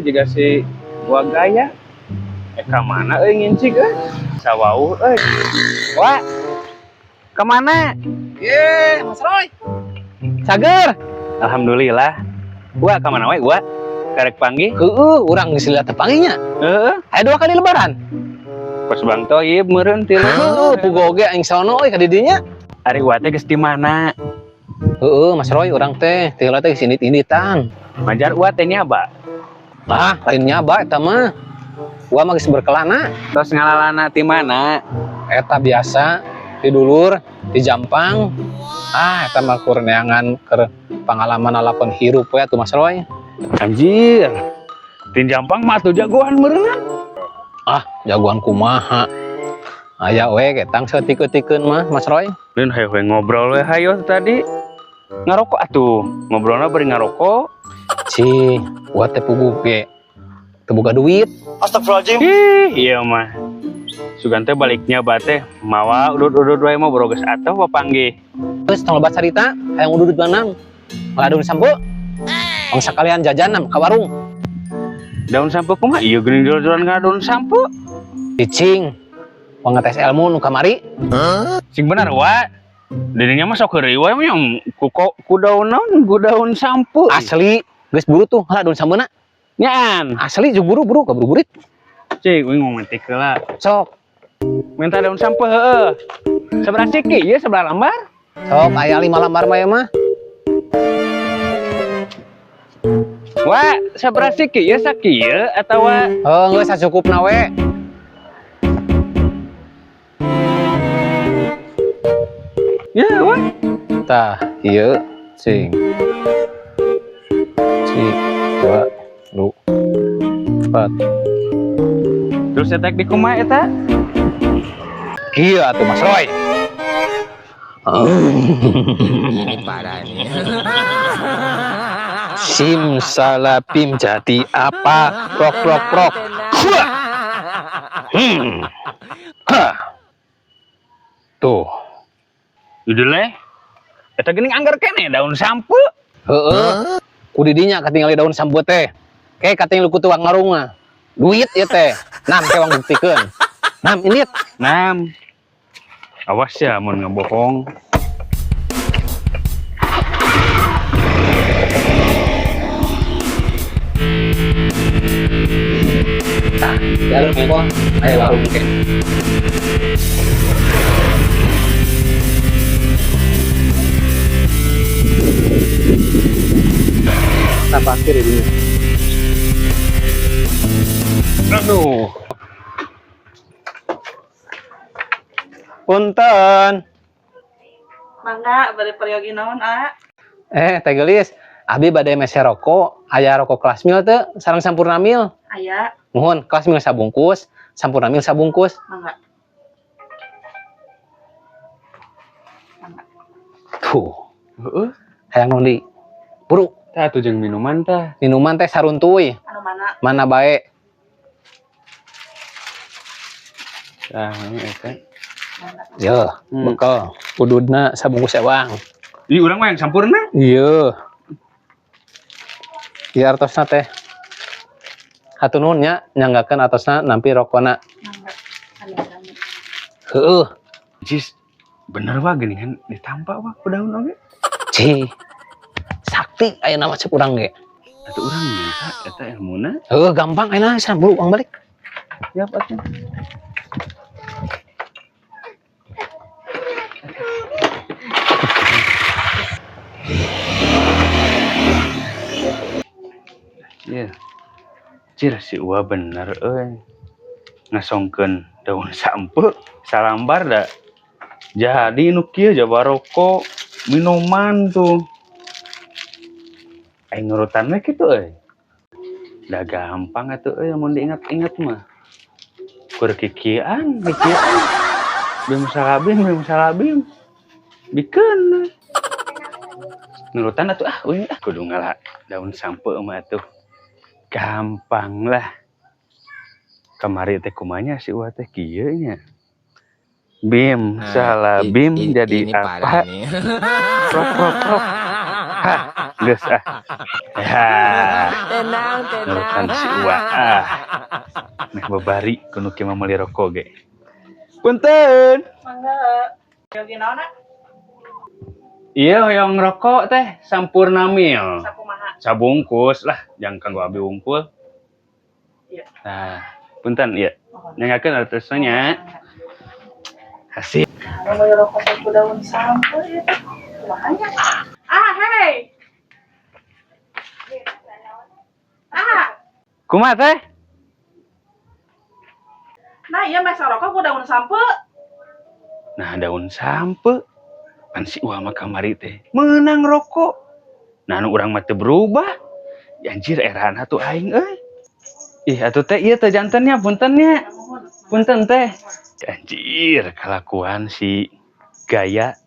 Jika si gua gaya kemana ngincik sawau wah kemana Mas Roy. Sager alhamdulillah gua kemana we gua karek panggih Urang geus lihat tepanginya. aya 2 kali lebaran pas Bang Toyib meureun ti Pugo oge aing sono euy ka didinya. ari gua teh geus di mana Mas Roy urang teh teh teh sinit-initan. majar gua teh nyaba Lah, lain nyaba eta mah. Gua mah geus berkelana. terus ngalalana ti mana Eta biasa di dulur, di Jampang. Eta mah kurneangan keur pengalaman alapun hirup we atuh Mas Roy. anjir tin Jampang mah tuh jagoan meureun Jagoan kumaha. Aya we ketang saeutik-eutikeun mah Mas Roy. dan hayo ngobrol we hayo tadi ngarokok atuh ngobrolna bari ngarokok Gua teh pugu ge teu boga duit. Astagfirullahaladzim. iya mah sugan teh baliknya bate mawa udud-udud wae mah boroges atuh papanggih Terus tong lebat carita hayang udud manang. Ngladun sampo. Ong sakalian jajanam ka warung. daun sampo kumaha ieu geuning jol-jolan ngadon sampo Cicing. Pangetes ilmu nu kamari. sing bener wa dirinya mah sok heureuy wae mah ku daun naon ku daun sampo Asli. Geus buru tuh ngladun sambeuna. nyaan Asli jeung buru-buru ka buru-burit. cing we ngomentik heula Sok. minta daun sampo heueuh sabaraha siki ieu sabaraha lembar Sok aya 5 lembar mah ya mah. wa sabaraha siki ieu sakieu atawa Geus sacukupna we. ya wa Tah, ieu cing. 2 4. terus etek di kumaha eta Kieu atuh Mas Roy. Ini parah nih. Simsalabim jadi apa? Prok prok prok. Hah. Tuh. judulnya eta geuning anggar kene daun sampo Heeh. Ku didinya katingali daun sampo teh. Kayak kating lu kutu ngarung mah. Duit ya teh. Nam ke wang buktikeun. Nam ini nam awas ya mun ngebohong jalur kok. Ayo warung ke. Kita parkir ya dulu. aduh Punten. Mangga bari peryogi naon Teh gelis. Abi bade mese rokok, aya rokok kelas mil teu sareng sampurna mil. aya Nuhun, kelas mil sabungkus, sampurna mil sabungkus. mangga Tuh, heeh hayang nundi. Buru, tah atuh jeung minuman tah minuman teh saruntuy, anu mana mana bae. tah eta Yo, bekal. Ududna sabungkus ewang. di urang mah yang sampurna Iya. Ieu artosna teh. Hatur nuhun nya nyanggakeun atosna nampi rokona. mangga kami Heueuh. jis bener wa geuningan ditampa wa ku daun oge Ci. Sakti aya nama cek urang ge. atuh urang minta eta ilmuna Heueuh gampang ayeuna sambulu uang balik. siap atuh iya cir si Uwa bener ngasongkeun daun sampo salambar da jadi nu kieu jaba rokok minuman tuh aing nurutan we kitu da gampang atuh mun diingat-ingat mah kur kikian bim salabim bikeun nurutan atuh kudu ngalah daun sampo mah atuh gampang lah kamari teh kumanya si Uwa teh kieu nya bim salabim jadi ini apa parah nih. prok prok prok hah Geus ah. Ya. Nurutan si Uwa ah. Meh babari kudu kieu mah meuli rokok ge. Punten. Mangga. Peryogi naon na? Iya hoyong rokok teh sampurna mil. Sakumaha? Sabungkus lah, jangan kanggo abi unggul. Iya. Nah, punten iya. Nengakeun atasnya. Kasih. Kalau mau rokok saku daun sampo ya. Makanya. Ah, hei. Ah, Kumaha teh? nah iya mah rokok ku daun sampo. Nah, daun sampe. Pan si Uwa mah kamari teh meunang rokok. Nah, nu urang mah teu berubah. Anjir erana tuh aing euy. Ih, atuh teh ieu teh jantennya, puntennya. Punten teh. Anjir, kelakuan si Gaya.